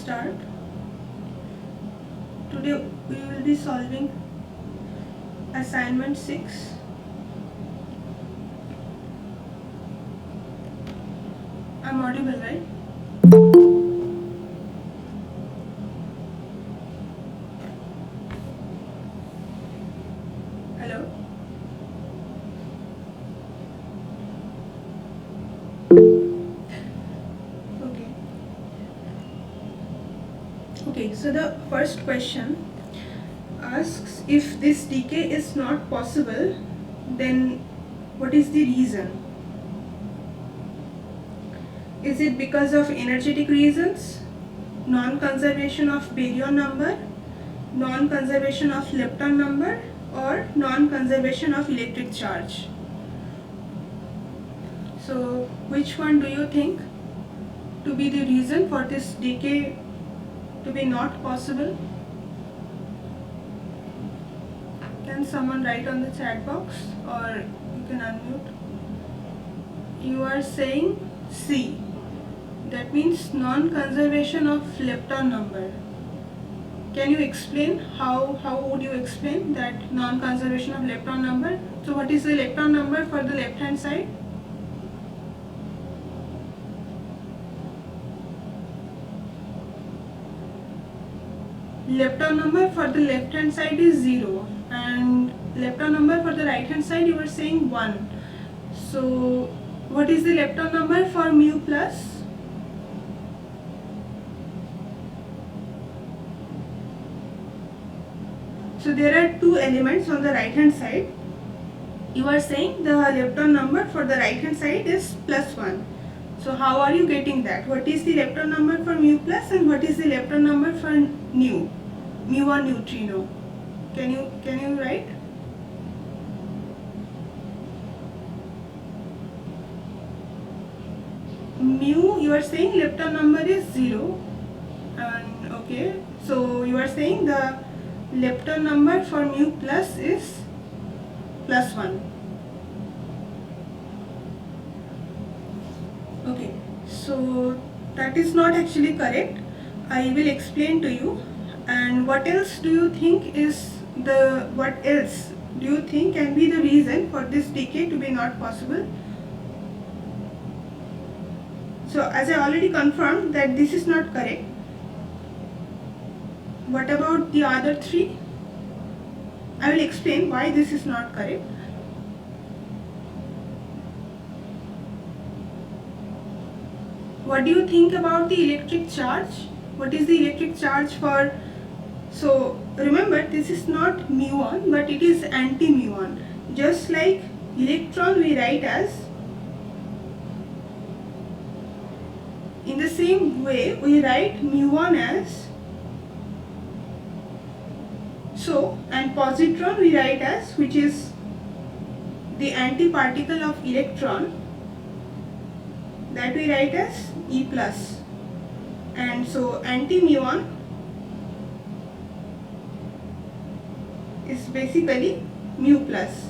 start. Today we will be solving assignment 6. I'm audible, right? Hello? Okay, so the first question asks, if this decay is not possible, then what is the reason? Is it because of energetic reasons, non-conservation of baryon number, non-conservation of lepton number, or non-conservation of electric charge? So which one do you think to be the reason for this decay to be not possible? Can someone write on the chat box, or you can unmute? You are saying C. That means non-conservation of lepton number. Can you explain how would you explain that non-conservation of lepton number? So what is the lepton number for the left hand side? Lepton number for the left hand side is 0, and lepton number for the right hand side you were saying 1. So what is the lepton number for mu plus? So there are two elements on the right hand side. You are saying the lepton number for the right hand side is plus 1. So how are you getting that? What is the lepton number for mu plus and what is the lepton number for mu1 neutrino? Can you write? Mu, you are saying lepton number is 0, and okay, so you are saying the lepton number for mu plus is plus 1. Okay, so that is not actually correct. I will explain to you. And what else do you think can be the reason for this decay to be not possible? So as I already confirmed that this is not correct. What about the other three? I will explain why this is not correct. What do you think about the electric charge? What is the electric charge for? So remember, this is not mu1 but it is anti-mu1. Just like electron we write as, in the same way we write mu1 as so, and positron we write as, which is the antiparticle of electron, that we write as E plus. And so anti-muon is basically mu plus.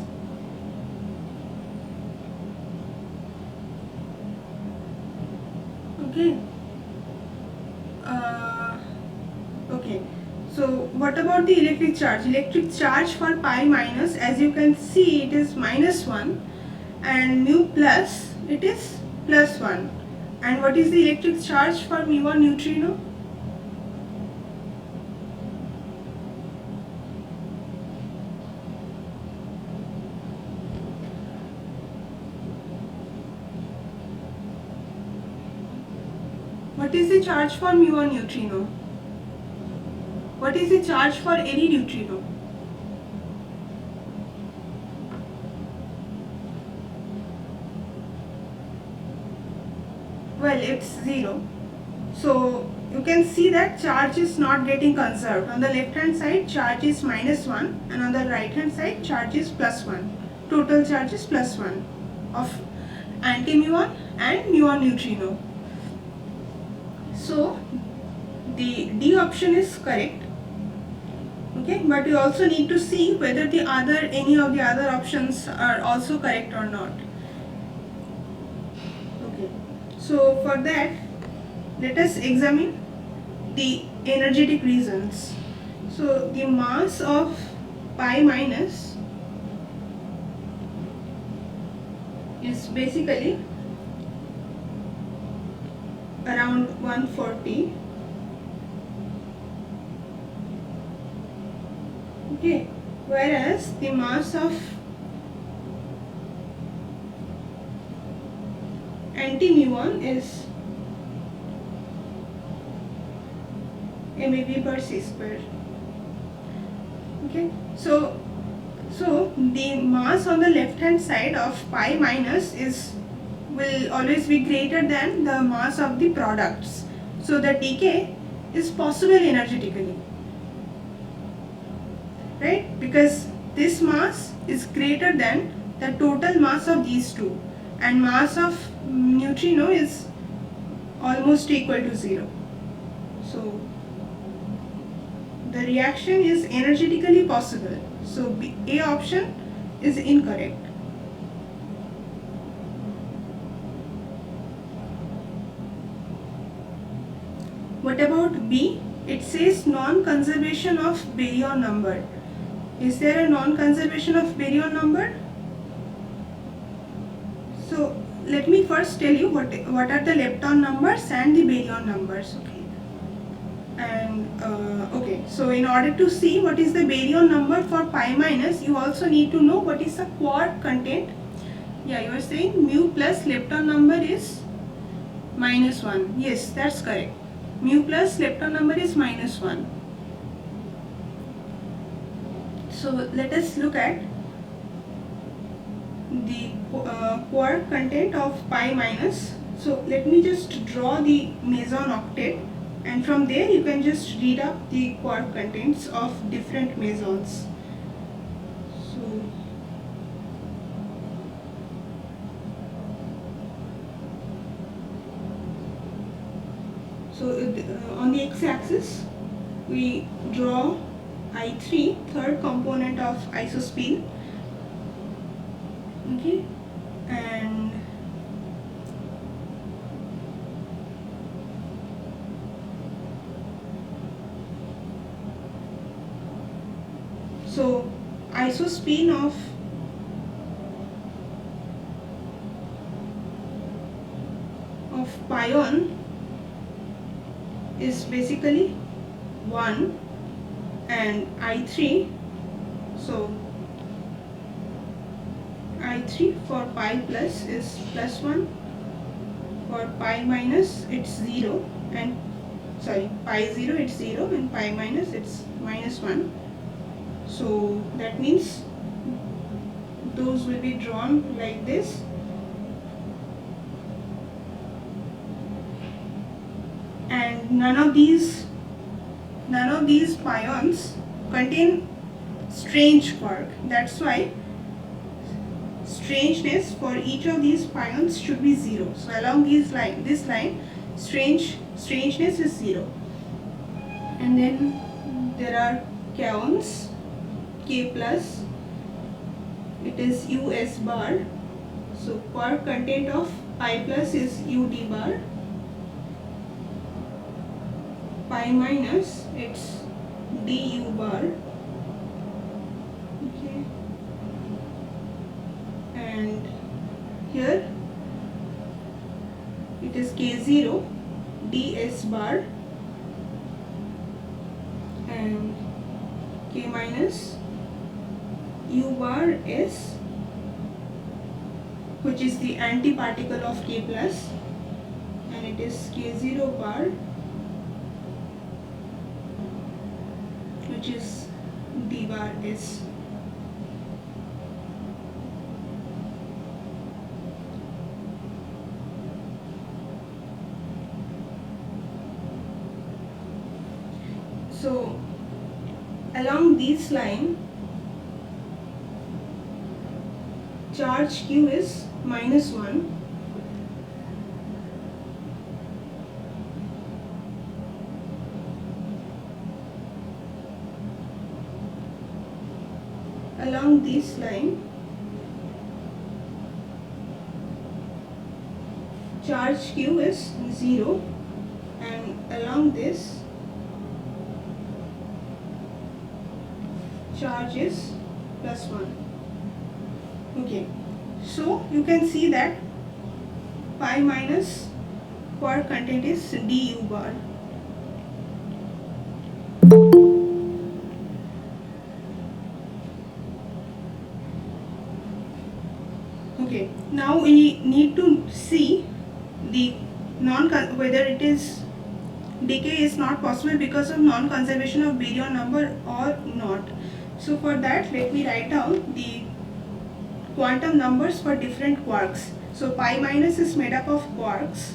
Okay. Okay. So what about the electric charge? Electric charge for pi minus, as you can see, it is -1, and mu plus, it is +1. And what is the electric charge for mu1 neutrino? What is the charge for mu1 neutrino? What is the charge for any neutrino? Well, it's 0. So you can see that charge is not getting conserved. On the left hand side charge is -1, and on the right hand side charge is +1. Total charge is +1 of anti-muon and muon neutrino. So the D option is correct. Okay, but you also need to see whether any of the other options are also correct or not. Okay, so for that let us examine the energetic reasons. So the mass of pi minus is basically around 140. Okay, whereas the mass of anti-muon is MeV per c square. Okay, so the mass on the left hand side of pi minus will always be greater than the mass of the products. So the decay is possible energetically, right? Because this mass is greater than the total mass of these two, and mass of neutrino is almost equal to 0. So the reaction is energetically possible. So A option is incorrect. What about B? It says non-conservation of baryon number. Is there a non-conservation of baryon number? So let me first tell you what are the lepton numbers and the baryon numbers. Okay. And okay, so in order to see what is the baryon number for pi minus, you also need to know what is the quark content. Yeah, you are saying mu plus lepton number is -1. Yes, that's correct. Mu plus lepton number is -1. So let us look at the quark content of pi minus. So let me just draw the meson octet, and from there you can just read up the quark contents of different mesons. So on the x-axis we draw I3, third component of isospin. Okay, and so isospin of pion is basically 1, and I3, so I3 for pi plus is +1, for pi minus it's 0, and sorry, pi 0 it's 0, and pi minus it's -1. So that means those will be drawn like this. And none of these pions contain strange quark. That's why strangeness for each of these pions should be 0. So along this line, strangeness is 0. And then there are kaons, K plus, it is US bar. So quark content of pi plus is UD bar. Pi minus it's DU bar. Okay, and here it is K0 DS bar, and K minus U bar S, which is the antiparticle of K plus, and it is K0 bar, which is D bar S. So along this line, charge Q is -1. Along this line, charge Q is 0, and along this charge is +1. Okay, so you can see that pi minus quark content is du bar. Okay, now we need to see the whether it is decay is not possible because of non-conservation of baryon number or not. So for that, let me write down the quantum numbers for different quarks. So pi minus is made up of quarks.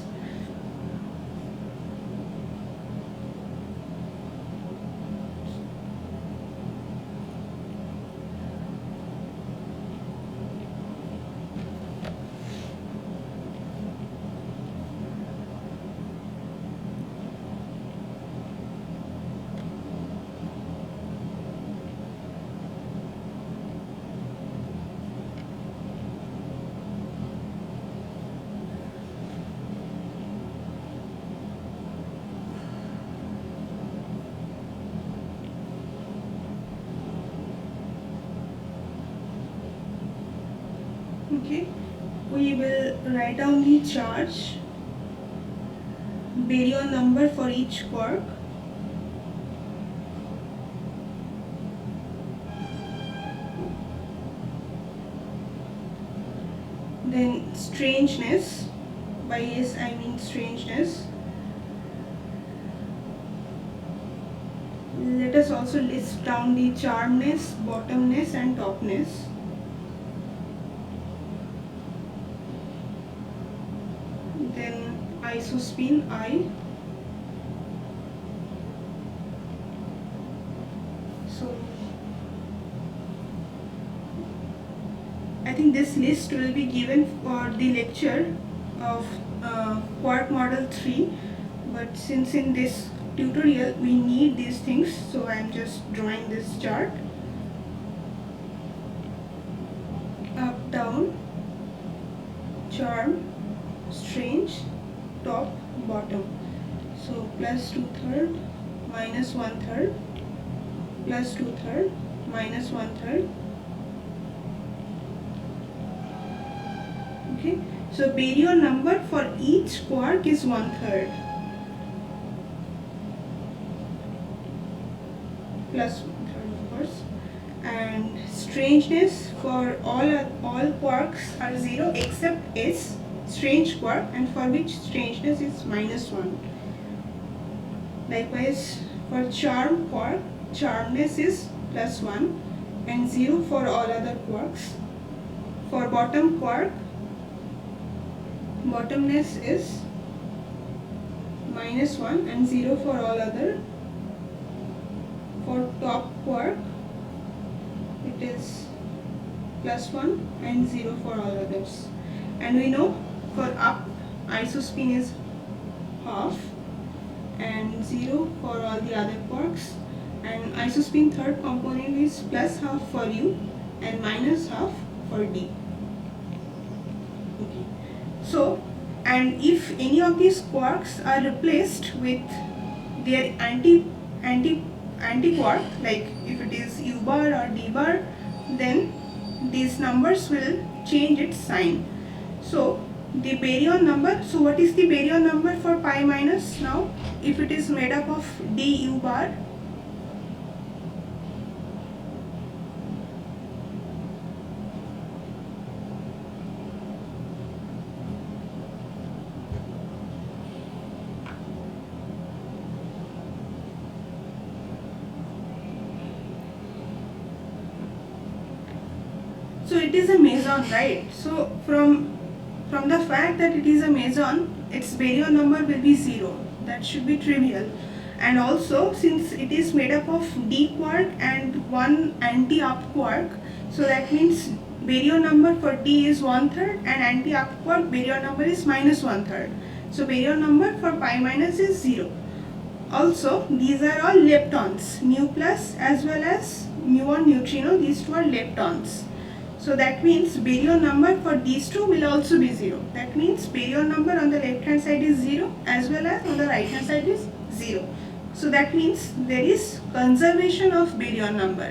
Okay, we will write down the charge, baryon number for each quark, then strangeness, by S I mean strangeness. Let us also list down the charmness, bottomness and topness. Then isospin I. So I think this list will be given for the lecture of quark model 3, but since in this tutorial we need these things, so I am just drawing this chart. Up, down, charm, strange, top, bottom. So plus 2/3, minus 1/3, plus 2/3, minus 1/3. Okay, so baryon number for each quark is 1/3, plus 1/3 of course, and strangeness for all quarks are 0 except S, strange quark, and for which strangeness is -1. Likewise for charm quark, charmness is +1 and 0 for all other quarks. For bottom quark, bottomness is -1 and 0 for all other. For top quark, it is +1 and 0 for all others. And we know for up, isospin is half and 0 for all the other quarks, and isospin third component is +½ for U and -½ for D. Okay. So, and if any of these quarks are replaced with their anti quark, like if it is U bar or D bar, then these numbers will change its sign. So the baryon number, so what is the baryon number for pi minus now? If it is made up of Du bar, so it is a meson, right? So from the fact that it is a meson, its baryon number will be 0. That should be trivial. And also, since it is made up of D quark and one anti-up quark, so that means baryon number for D is 1/3 and anti-up quark baryon number is -1/3. So baryon number for pi minus is 0. Also, these are all leptons, mu plus as well as muon neutrino, these two are leptons. So that means baryon number for these two will also be 0. That means baryon number on the left hand side is 0 as well as on the right hand side is 0. So that means there is conservation of baryon number.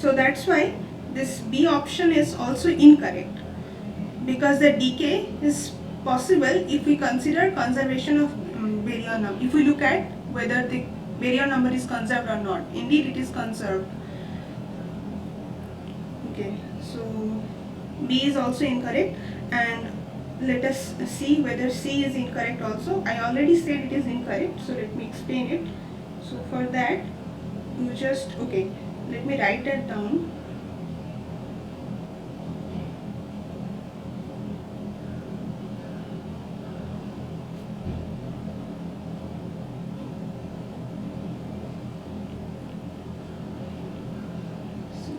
So that's why this B option is also incorrect, because the decay is possible if we consider conservation of baryon number. If we look at whether the baryon number is conserved or not, indeed it is conserved. Okay, so B is also incorrect, and let us see whether C is incorrect also. I already said it is incorrect, so let me explain it. So for that, you just, okay, let me write that down.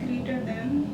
Greater than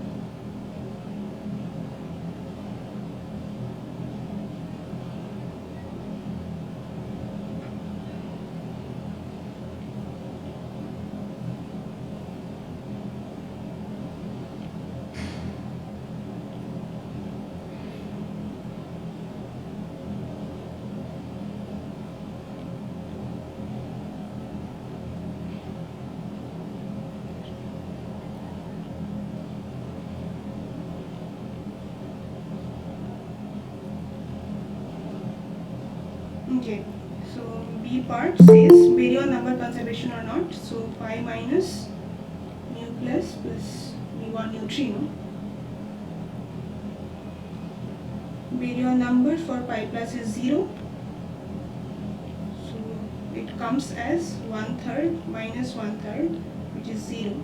okay, so B part says baryon number conservation or not. So pi minus mu plus mu1 neutrino. Baryon number for pi plus is 0. So it comes as 1/3 minus 1/3, which is 0.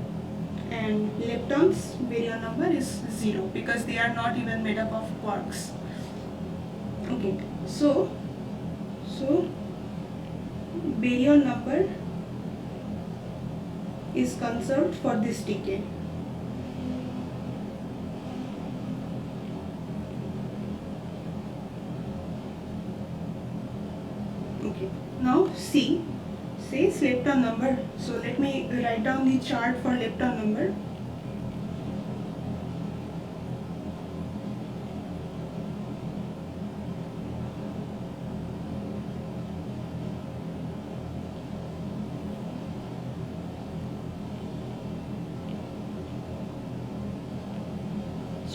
And leptons baryon number is 0 because they are not even made up of quarks. Okay, so baryon number is conserved for this decay. Okay, now C says lepton number. So let me write down the chart for lepton number.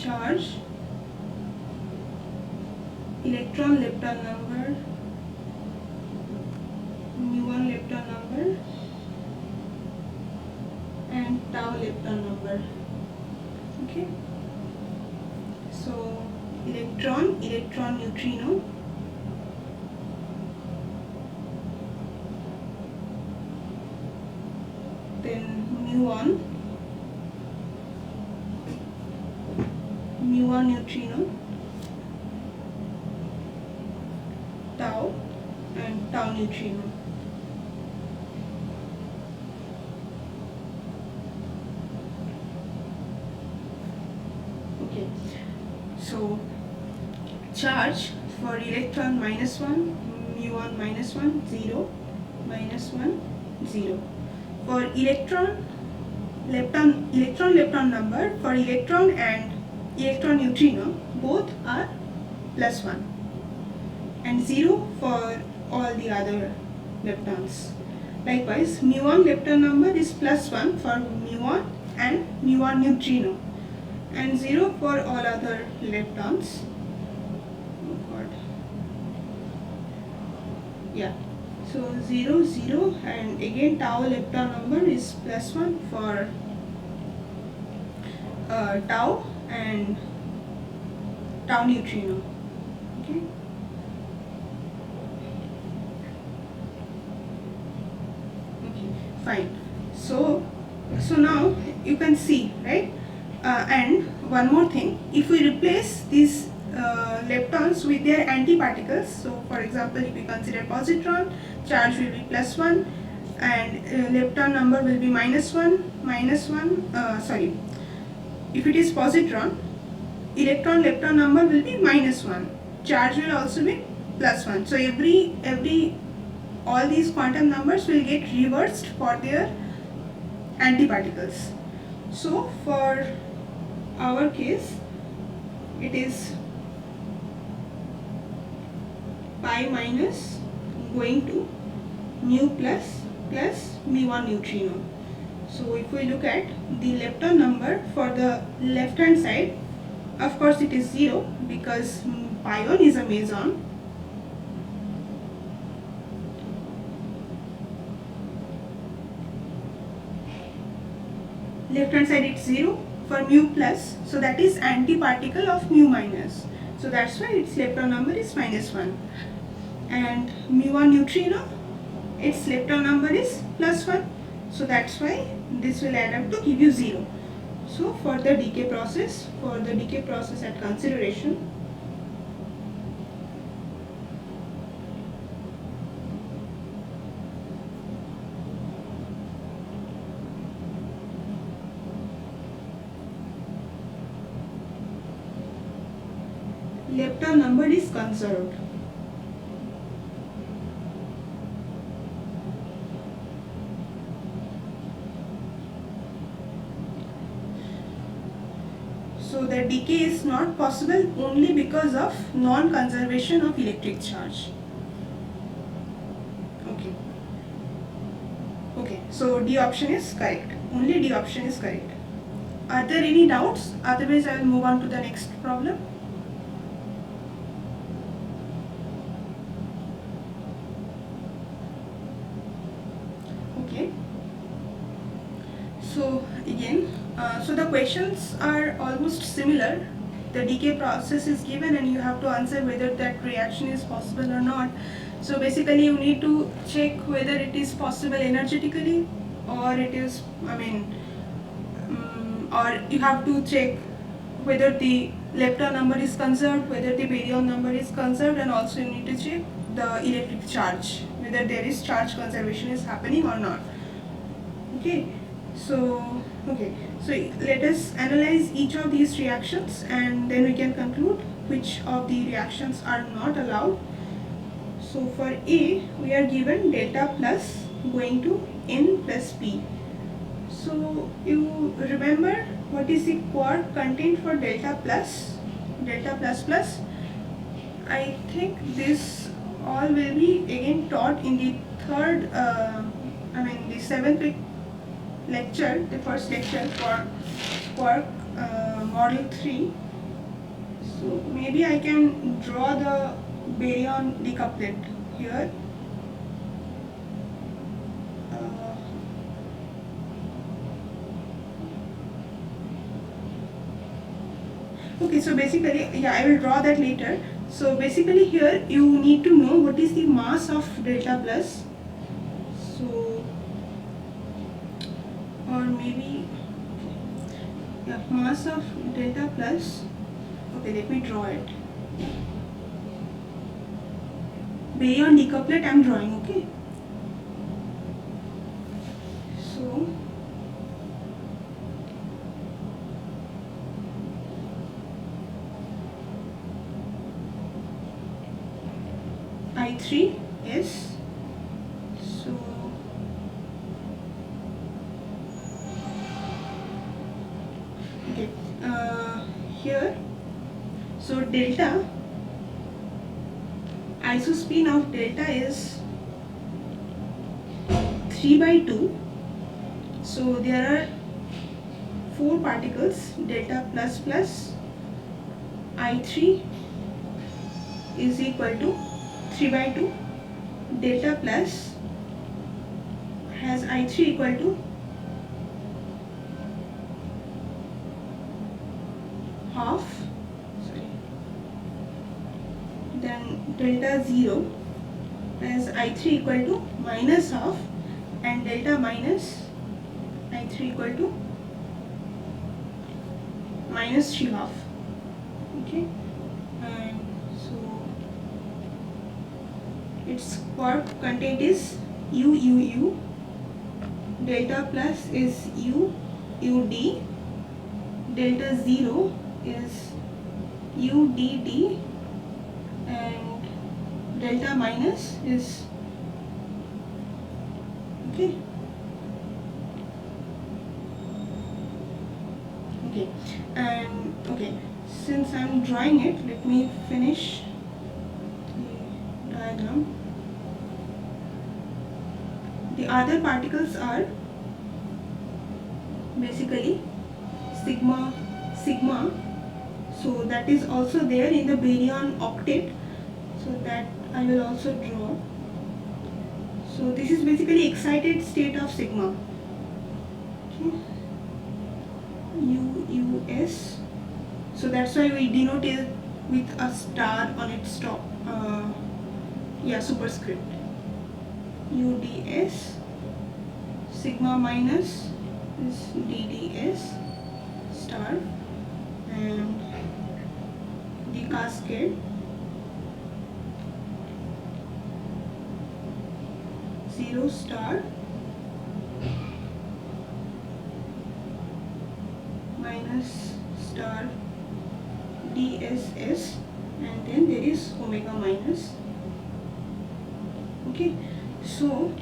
Charge, electron lepton number, mu1 lepton number, and tau lepton number. Okay, so electron neutrino, then mu1 neutrino, tau, and tau neutrino. Okay, so charge for electron -1, mu1 -1, 0, -1, 0. For electron lepton number for electron and electron neutrino, both are +1, and 0 for all the other leptons. Likewise, mu1 lepton number is +1 for mu1 and mu1 neutrino, and 0 for all other leptons. Oh God. Yeah, so 0, 0, and again tau lepton number is +1 for tau and tau neutrino. Okay, fine. So now you can see, right? And one more thing, if we replace these leptons with their antiparticles, so for example, if we consider positron, charge will be +1, and lepton number will be -1, sorry, if it is positron, electron lepton number will be -1, charge will also be +1. So all these quantum numbers will get reversed for their antiparticles. So for our case, it is pi minus going to mu plus mu1 neutrino. So if we look at the lepton number for the left hand side, of course it is 0 because pion is a meson. Left hand side it's 0 for mu plus, so that is antiparticle of mu minus. So that's why its lepton number is -1. And mu1 neutrino, its lepton number is +1. So that's why this will add up to give you 0. So for the decay process at consideration, lepton number is conserved. So the decay is not possible only because of non-conservation of electric charge. Okay, so D option is correct. Only D option is correct. Are there any doubts? Otherwise I will move on to the next problem. Okay. So again, so the questions are almost similar. The decay process is given and you have to answer whether that reaction is possible or not. So basically you need to check whether it is possible energetically, or it is, or you have to check whether the lepton number is conserved, whether the baryon number is conserved, and also you need to check the electric charge, whether there is charge conservation is happening or not. Okay. So let us analyze each of these reactions and then we can conclude which of the reactions are not allowed. So for A, we are given delta plus going to N plus P. So you remember what is the quark content for delta plus plus? I think this all will be again taught in the the 7th week lecture, the first lecture for quark model 3. So maybe I can draw the baryon decouplet here. Okay, so basically, yeah, I will draw that later. So basically here you need to know what is the mass of delta plus. So, or maybe, yeah, mass of delta plus. Okay, let me draw it. Baryon decouplet I am drawing, okay. So, I3 is, so okay, here, so delta, isospin of delta is 3/2. So there are 4 particles, delta plus plus I3 is equal to 3/2. Delta plus has I3 equal to half, then delta 0 has I3 equal to minus half, and delta minus I3 equal to minus 3 half. Okay, and so its quark content is U. Delta plus is UD. Delta 0 is UDD, and delta minus is, okay. Okay, and okay, since I am drawing it, let me finish the diagram. The other particles are basically sigma sigma. So that is also there in the baryon octet, so that I will also draw. So this is basically excited state of sigma. Okay. US. So that's why we denote it with a star on its top. Superscript. UDS. Sigma minus is DDS star, and the cascade 0 star minus star DSS, and then there is omega minus. Okay, so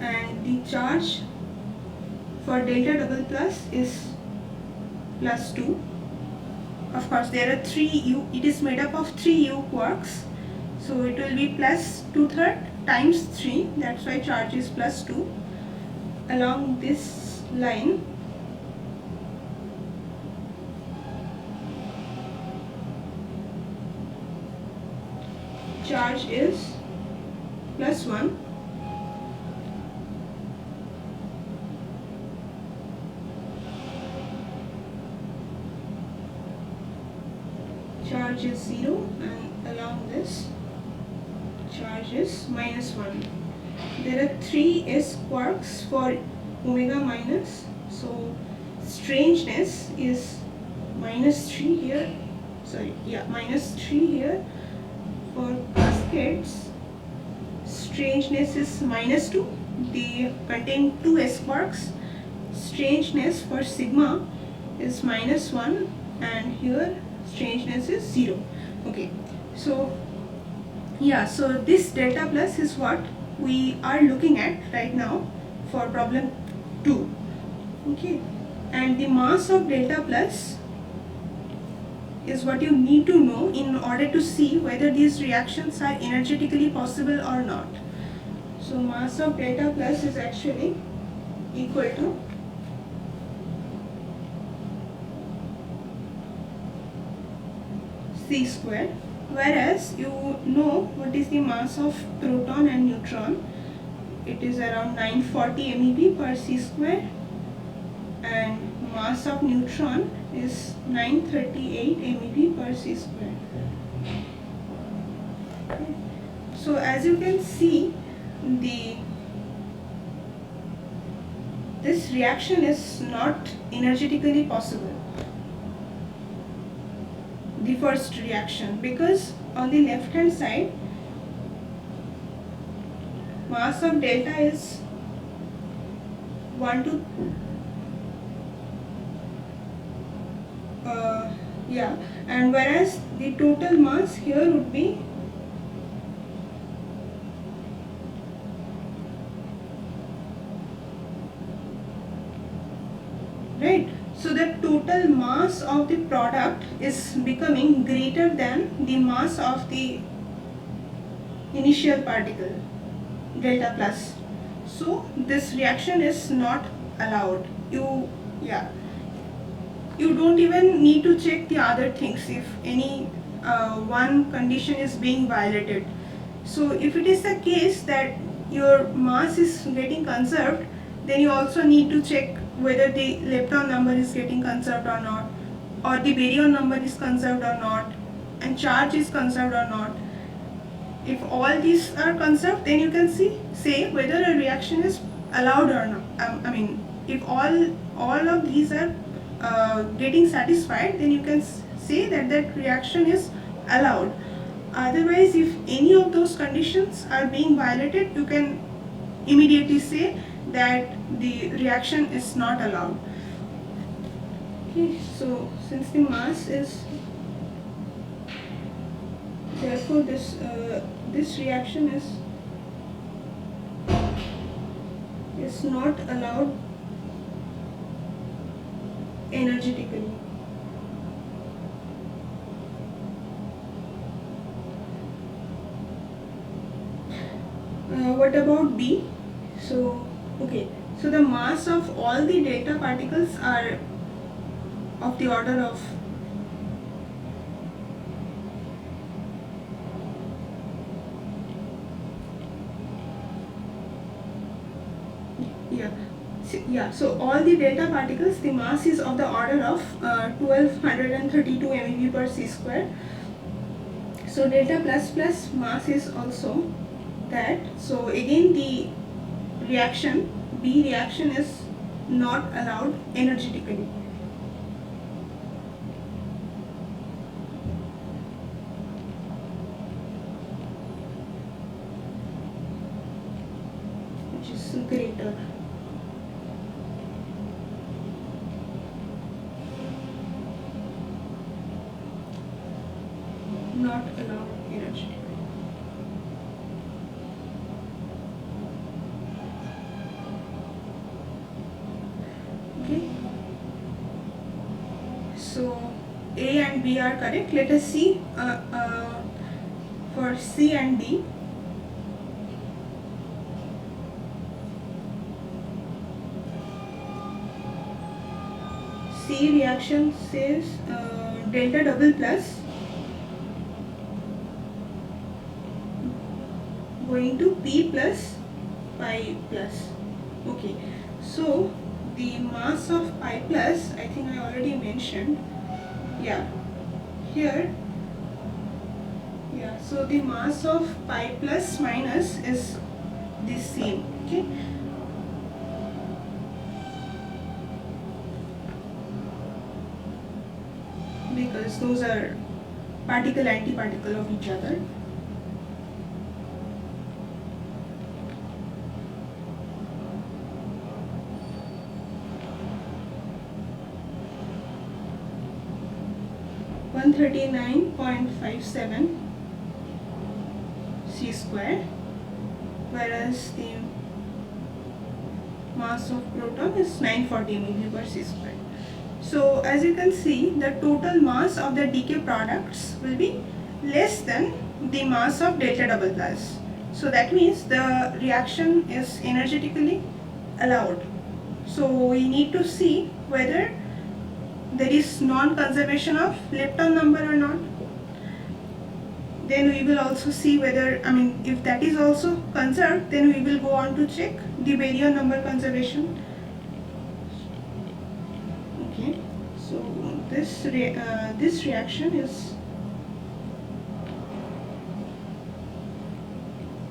and the charge for delta double plus is +2. Of course, there are 3 U. It is made up of 3 U quarks, so it will be plus 2/3 times 3. That's why charge is +2. Along this line, charge is +1. Charge is 0, and along this charge is -1. There are 3 s quarks for omega minus, so strangeness is -3 here. -3 here. For cascades, strangeness is -2. They contain 2 s quarks. Strangeness for sigma is -1, and here strangeness is 0. Okay, so this delta plus is what we are looking at right now for problem 2. Okay, and the mass of delta plus is what you need to know in order to see whether these reactions are energetically possible or not. So mass of delta plus is actually equal to c square, whereas you know what is the mass of proton and neutron. It is around 940 MeV per c square, and mass of neutron is 938 MeV per c square. Okay. So as you can see, this reaction is not energetically possible, the first reaction, because on the left hand side mass of delta is 1 to and whereas the total mass here would be right. So the total mass of the product is becoming greater than the mass of the initial particle, delta plus. So this reaction is not allowed. You don't even need to check the other things if any one condition is being violated. So if it is the case that your mass is getting conserved, then you also need to check whether the lepton number is getting conserved or not, or the baryon number is conserved or not, and charge is conserved or not. If all these are conserved, then you can say whether a reaction is allowed or not. If all of these are getting satisfied, then you can say that that reaction is allowed. Otherwise, if any of those conditions are being violated, you can immediately say that the reaction is not allowed. Okay, so since the mass is, therefore this reaction is not allowed energetically. What about B? So Okay, so the mass of all the delta particles are of the order of so all the delta particles, the mass is of the order of 1232 MeV per c square. So delta plus plus mass is also that. So again the reaction, B reaction, is not allowed energetically. Which is greater. Not allowed energetically. Okay. So A and B are correct. Let us see for C and D. C reaction says delta double plus going to P plus pi plus. Okay, so the mass of pi plus, I think I already mentioned. Yeah, here. Yeah, so the mass of pi plus minus is the same. Okay. Because those are particle antiparticle of each other. One 139.57 c square, whereas the mass of proton is 940 MeV per c square. So as you can see, the total mass of the decay products will be less than the mass of delta double plus. So that means the reaction is energetically allowed. So we need to see whether there is non-conservation of lepton number or not. Then we will also see whether, if that is also conserved, then we will go on to check the baryon number conservation. Okay, so this reaction is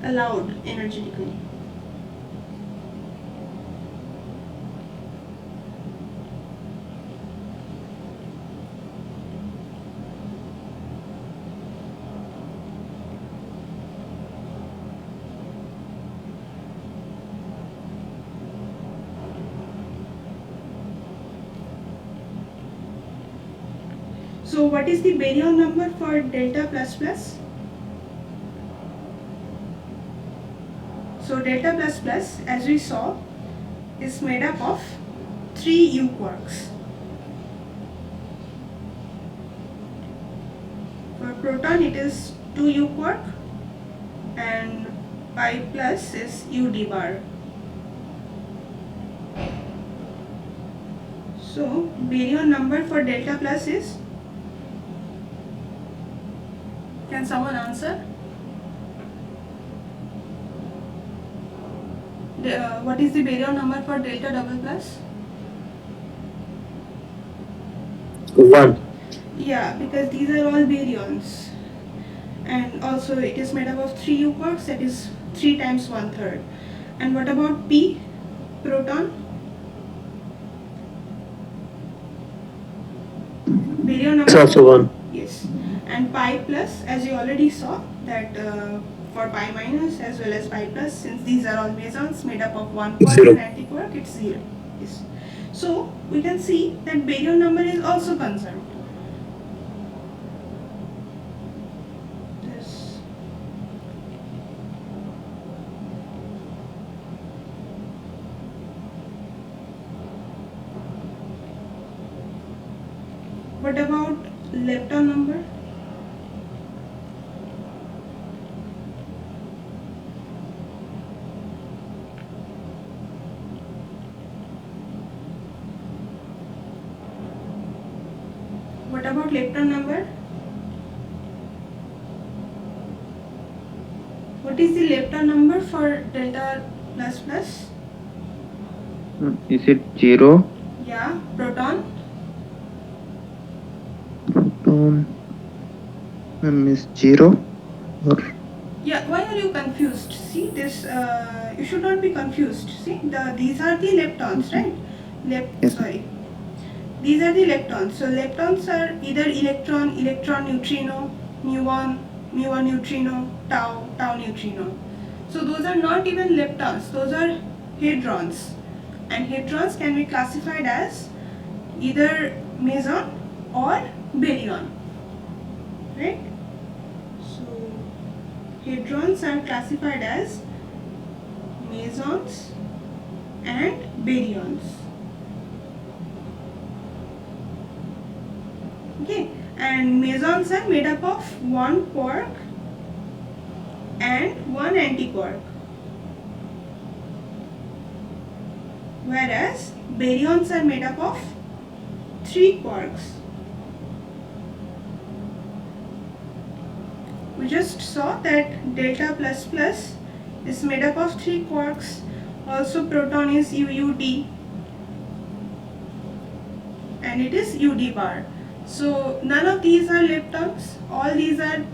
allowed energetically. So what is the baryon number for delta plus plus? So delta plus plus, as we saw, is made up of 3 U quarks. For proton it is 2 U quark and pi plus is U d bar. So baryon number for delta plus is, can someone answer? What is the baryon number for delta double plus? 1. Yeah, because these are all baryons. And also it is made up of 3 U quarks, that is 3 times 1/3. And what about P, proton? Baryon number? It's also 1. Yes. And pi plus, as you already saw, that for pi minus as well as pi plus, since these are all mesons made up of 1 quark and anti-quark, it's 0. Yes. So we can see that baryon number is also conserved. This. What about lepton number? about lepton number? What is the lepton number for delta plus plus? Is it 0? Yeah, proton. Proton is 0 or Yeah, why are you confused? See this, you should not be confused. See, these are the leptons, right? yes. Sorry. These are the leptons. So leptons are either electron, electron neutrino, muon, muon neutrino, tau, tau neutrino. So those are not even leptons, those are hadrons. And hadrons can be classified as either meson or baryon. Right? So hadrons are classified as mesons and baryons. Okay, and mesons are made up of one quark and one antiquark, whereas baryons are made up of 3 quarks. We just saw that delta plus plus is made up of 3 quarks. Also proton is UUD and it is UD bar. So none of these are leptons, all these are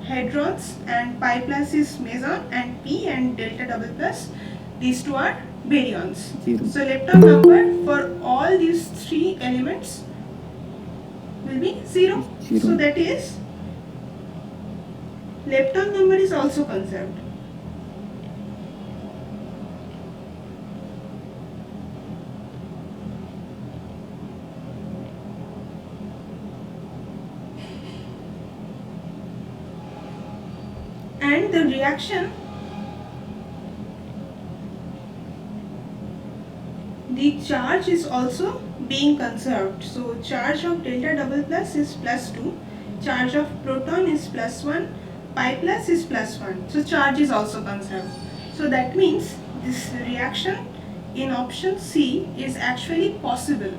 hadrons, and pi plus is meson, and p and delta double plus, these two are baryons. So lepton number for all these 3 elements will be 0. So that is lepton number is also conserved. And the reaction, the charge is also being conserved. So charge of delta double plus is +2, charge of proton is +1, pi plus is +1. So charge is also conserved. So that means this reaction in option C is actually possible,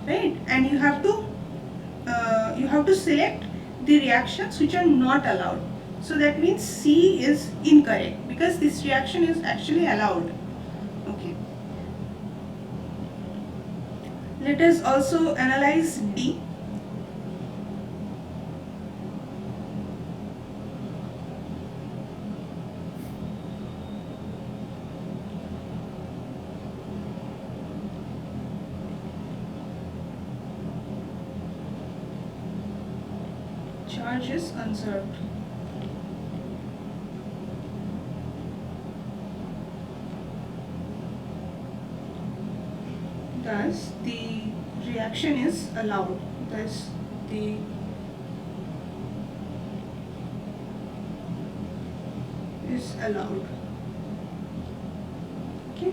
right? And you have to select the reactions which are not allowed. So that means C is incorrect because this reaction is actually allowed. Okay. Let us also analyze D. Charge is conserved. Thus the reaction is allowed. Thus the is allowed. Okay.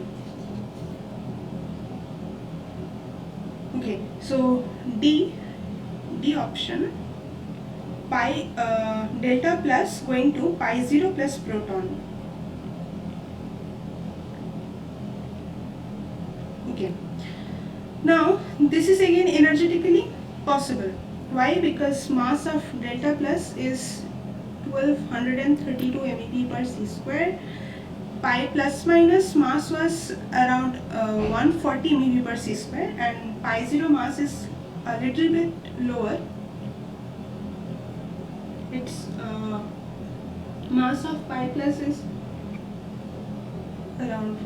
Okay. So D option, pi delta plus going to pi 0 plus proton. Okay. Now this is again energetically possible. Why? Because mass of delta plus is 1232 MeV per c square. Pi plus minus mass was around 140 MeV per c square, and pi 0 mass is a little bit lower. Its mass of pi plus is around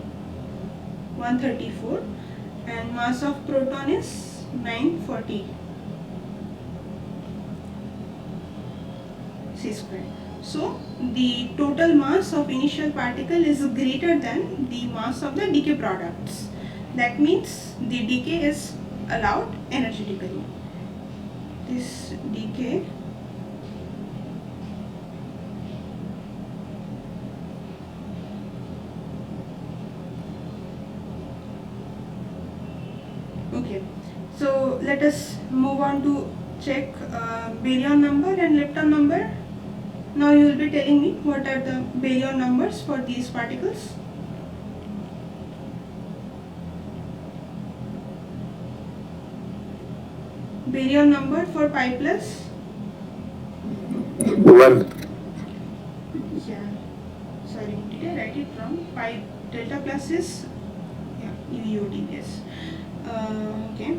134 and mass of proton is 940 c square. So the total mass of initial particle is greater than the mass of the decay products. That means the decay is allowed energetically. This decay okay. So let us move on to check baryon number and lepton number. Now you will be telling me what are the baryon numbers for these particles. Baryon number for pi plus? 1. Yeah. Sorry, did I write it wrong? Pi delta plus is UUD, yes. Okay.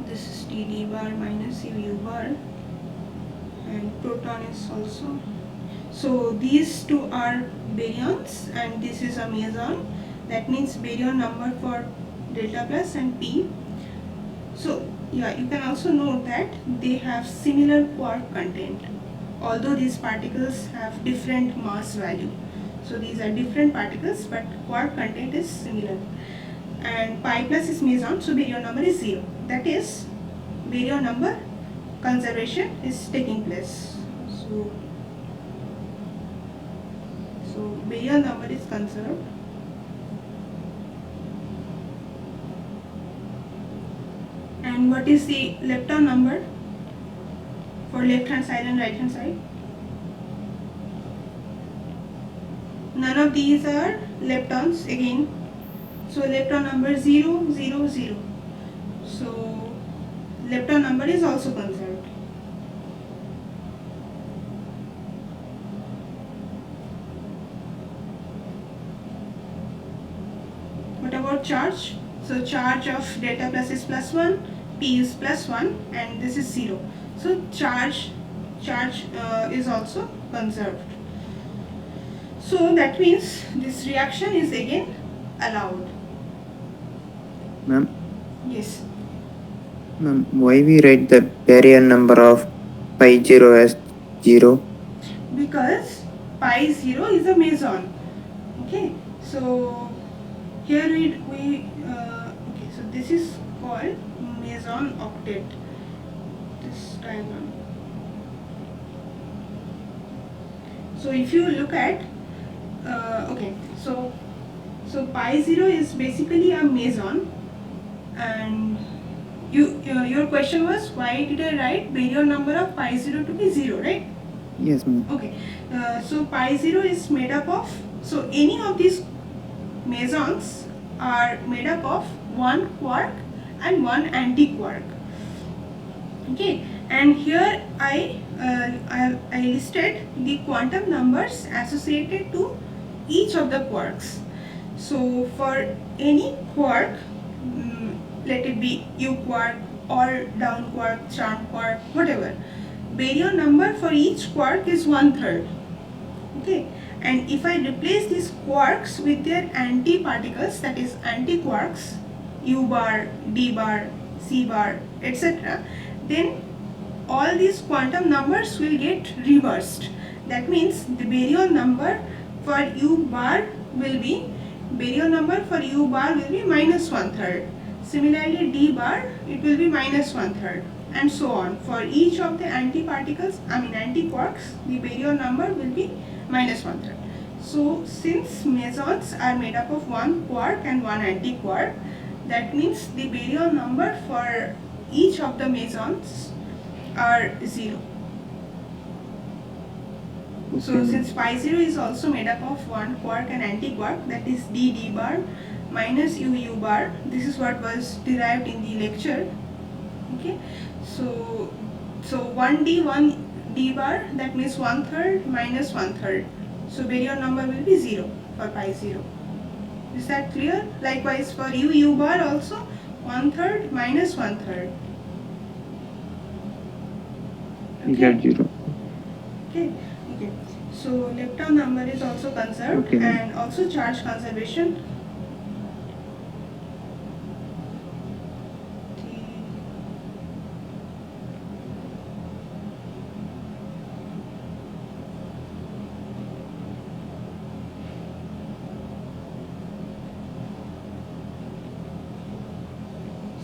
This is TD bar minus UU bar, and proton is also. So these two are baryons and this is a meson. That means baryon number for delta plus and P. So yeah, you can also note that they have similar quark content, although these particles have different mass value. So these are different particles, but quark content is similar. And pi plus is meson, so baryon number is 0. That is, baryon number conservation is taking place. So baryon number is conserved. And what is the lepton number for left hand side and right hand side? None of these are leptons again. So lepton number 0, 0, 0. So lepton number is also conserved. What about charge? So charge of delta plus is plus 1, P is plus 1, and this is 0. So charge is also conserved. So that means this reaction is again allowed. Ma'am, Yes. ma'am, why we write the baryon number of pi 0 as 0? Because pi 0 is a meson. Okay. So here okay. So this is called meson octet. This diagram. So if you look at okay, so pi 0 is basically a meson, and your question was why did I write baryon number of pi 0 to be 0, right? Yes, ma'am. Okay, so pi 0 is made up of, so any of these mesons are made up of one quark and one anti-quark. Okay, and here I listed the quantum numbers associated to each of the quarks. So for any quark, let it be U quark or down quark, charm quark, whatever, baryon number for each quark is 1/3. Okay, and if I replace these quarks with their anti-particles, that is anti-quarks, U bar, D bar, C bar, etc., then all these quantum numbers will get reversed. That means the baryon number for U bar will be minus 1/3. Similarly, D bar, it will be minus 1/3, and so on. For each of the anti-quarks, the baryon number will be minus 1/3. So since mesons are made up of one quark and one anti-quark, that means the baryon number for each of the mesons are 0. So since pi 0 is also made up of one quark and anti-quark, that is D bar minus U bar. This is what was derived in the lecture. Okay, so 1D bar, that means 1/3 minus 1/3. So baryon number will be 0 for pi 0. Is that clear? Likewise for U bar also 1/3 minus 1/3. Okay. 0. Okay. So lepton number is also conserved, Okay. and also charge conservation.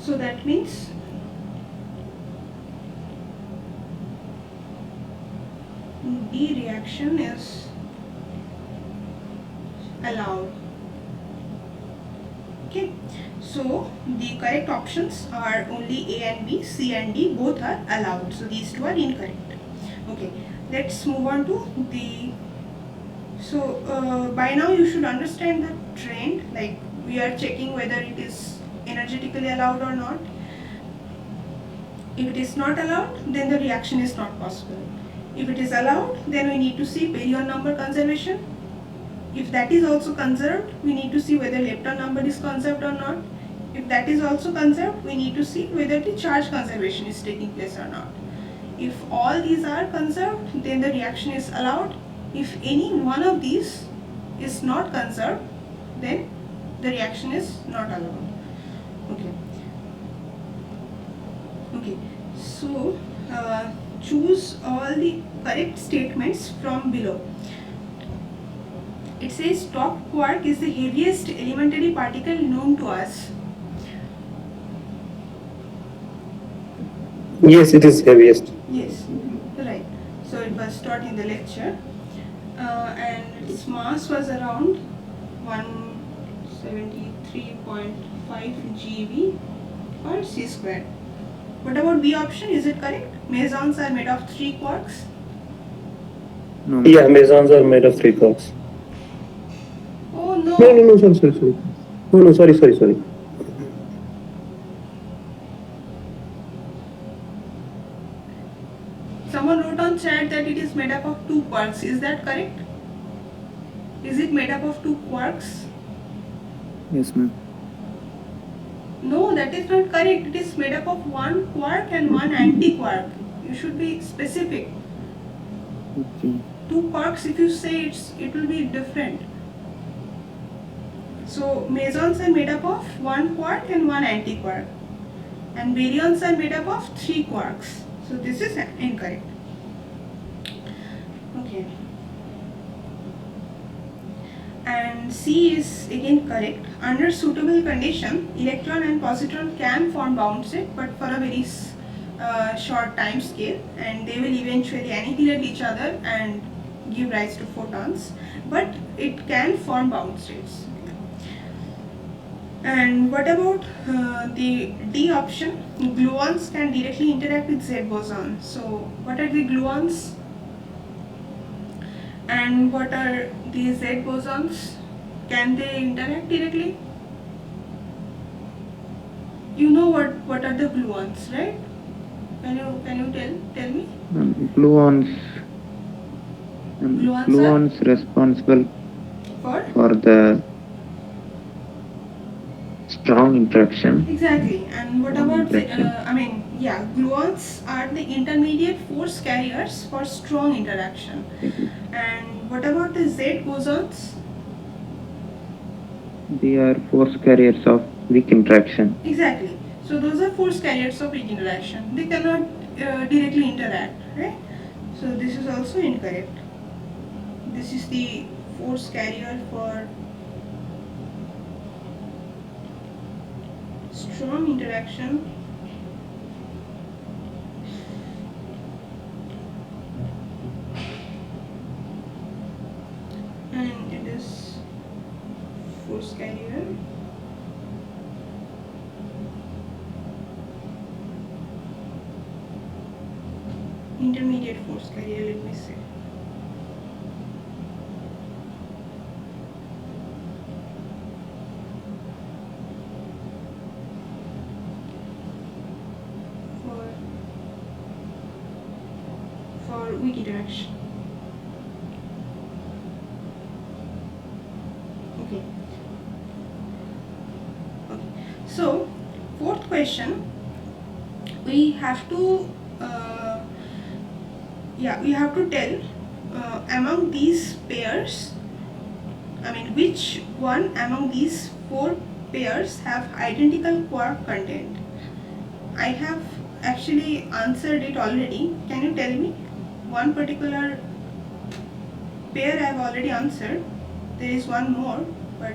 So that means D reaction is allowed. Okay, so the correct options are only A and B, C and D both are allowed. So these two are incorrect. Okay, let's move on to the. So by now you should understand the trend. Like we are checking whether it is energetically allowed or not. If it is not allowed, then the reaction is not possible. If it is allowed, then we need to see baryon number conservation. If that is also conserved, we need to see whether lepton number is conserved or not. If that is also conserved, we need to see whether the charge conservation is taking place or not. If all these are conserved, then the reaction is allowed. If any one of these is not conserved, then the reaction is not allowed. Okay. Okay. So choose all the correct statements from below. It says top quark is the heaviest elementary particle known to us. Yes, it is heaviest. Yes, right. So it was taught in the lecture, and its mass was around 173.5 GeV or C squared. What about B option? Is it correct? Mesons are made of 3 quarks. No. Yeah, mesons are made of 3 quarks. Oh no. No, sorry. No, sorry. Someone wrote on chat that it is made up of 2 quarks. Is that correct? Is it made up of 2 quarks? Yes, ma'am. No, that is not correct. It is made up of 1 quark and 1 anti-quark. You should be specific. Okay. 2 quarks, if you say it will be different. So mesons are made up of 1 quark and 1 anti-quark, and baryons are made up of 3 quarks. So this is incorrect. Okay. And C is again correct. Under suitable condition, electron and positron can form bound state, but for a very short time scale, and they will eventually annihilate each other and give rise to photons, but it can form bound states. And what about the D option? Gluons can directly interact with Z boson. So what are the gluons? And what are the Z bosons? Can they interact directly? You know what are the gluons, right? Can you tell me? Gluons Gluons are responsible for the strong interaction. exactly. And what about gluons are the intermediate force carriers for strong interaction. And what about the Z bosons? They are force carriers of weak interaction. Exactly. So those are force carriers of weak interaction. They cannot directly interact, right? So this is also incorrect. This is the force carrier for strong interaction. And it is force carrier intermediate force carrier, let me say. For weak interaction. Okay. So fourth question, we have to tell among these pairs, which one among these 4 pairs have identical quark content. I have actually answered it already. Can you tell me one particular pair? I have already answered. There is one more, but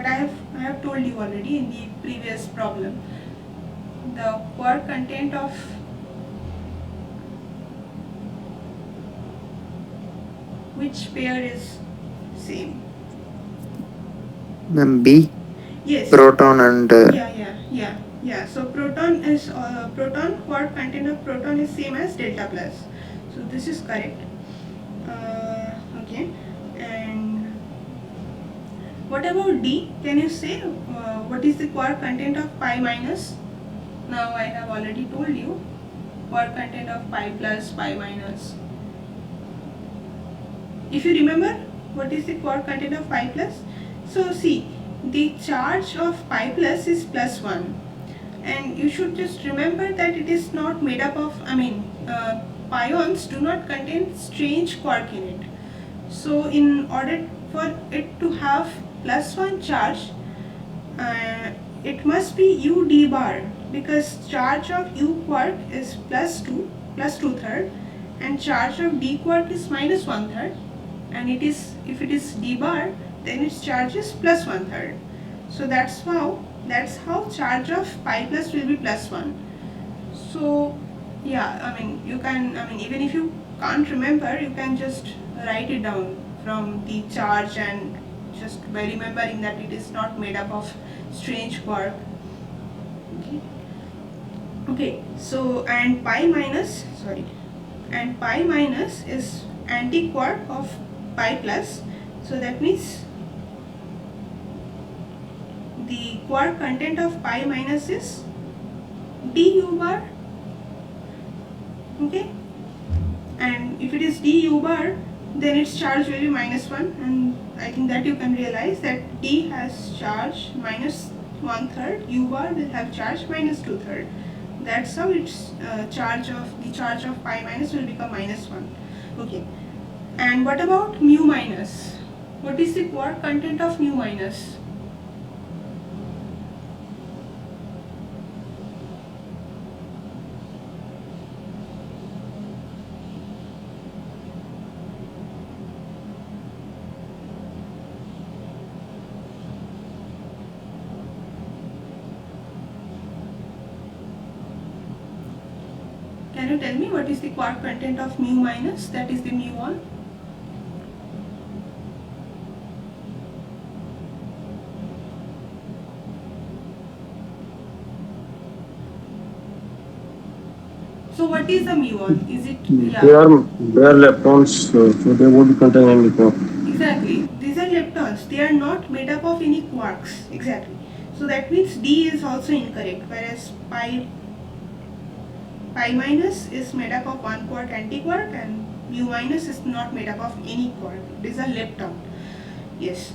I have told you already in the previous problem. The quark content of which pair is same? B. Yes. Proton and Yeah. So proton quark content of proton is same as delta plus. So this is correct. Okay. And what about D? Can you say what is the quark content of pi minus? Now I have already told you. quark content of pi plus, pi minus. If you remember, what is the quark content of pi plus? So see, the charge of pi plus is +1, and you should just remember that it is not made up of, pions do not contain strange quark in it. So in order for it to have +1 charge, it must be u d bar, because charge of u quark is +2, +2/3, and charge of d quark is -1/3, and it is, if it is d bar, then its charge is +1/3. So that's how charge of pi plus will be +1. So yeah, you can, even if you can't remember, you can just write it down from the charge, and just by remembering that it is not made up of strange quark. Okay, so and pi minus is anti-quark of pi plus, so that means the quark content of pi minus is du bar. Okay, and if it is du bar, then its charge will be -1, and I think that you can realize that d has charge -1/3, u bar will have charge -2/3. That's how its charge of pi minus will become -1. Okay, and what about mu minus? What is the quark content of mu minus? Can you tell me what is the quark content of mu minus, that is the muon? So what is the muon? Is it, They are leptons, so they won't contain any quark. Exactly. These are leptons. They are not made up of any quarks. Exactly. So that means D is also incorrect, whereas pi minus is made up of one quark antiquark, and mu minus is not made up of any quark. It is a lepton. Yes.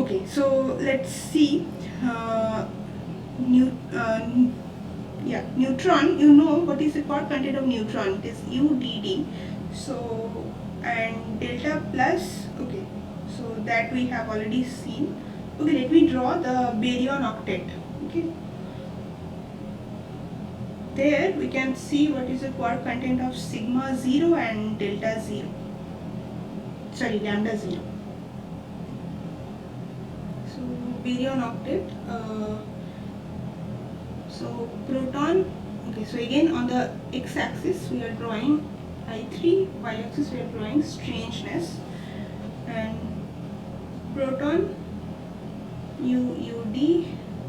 Okay. So let's see. Neutron. You know what is the quark content of neutron? It is UDD. So, and delta plus. Okay. So that we have already seen. Okay. Let me draw the baryon octet. Okay. There we can see what is the quark content of sigma 0 and delta 0. Sorry, lambda 0. So baryon octet. So proton. Okay. So again on the x-axis we are drawing I3. Y-axis we are drawing strangeness. And proton UUD,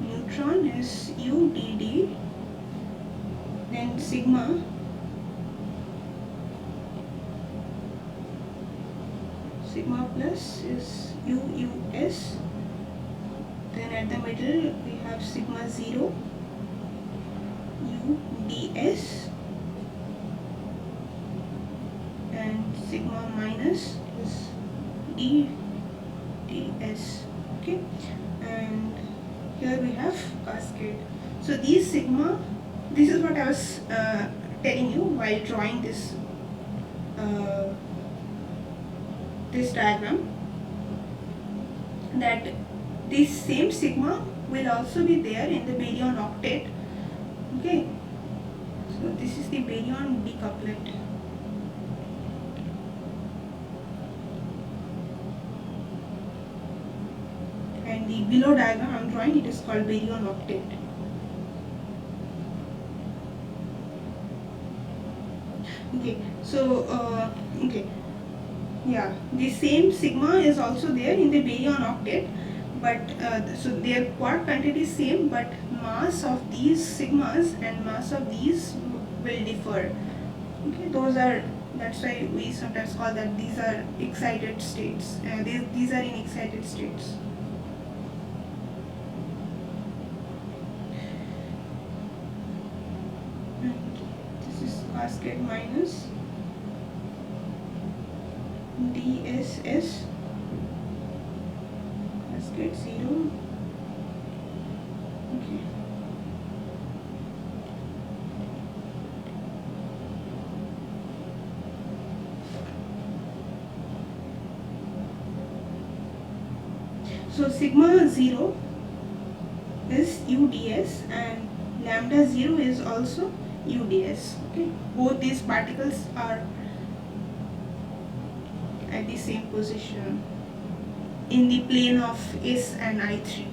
neutron is UDD. Then sigma plus is UUS. Then at the middle we have sigma 0 UDS, and sigma minus is DDS. Okay, and here we have cascade. So these sigma, this is what I was telling you while drawing this diagram, that this same sigma will also be there in the baryon octet. Okay, so this is the baryon decouplet. And the below diagram I am drawing, it is called baryon octet. Okay, so okay, yeah, the same sigma is also there in the baryon octet, but so their quark content is same, but mass of these sigmas and mass of these will differ. Okay, that's why we sometimes call that these are excited states. These are in excited states. This is cascade minus DSS cascade 0. Okay. So sigma 0 is UDS and lambda 0 is also UDS. Okay, both these particles are at the same position in the plane of S and I3.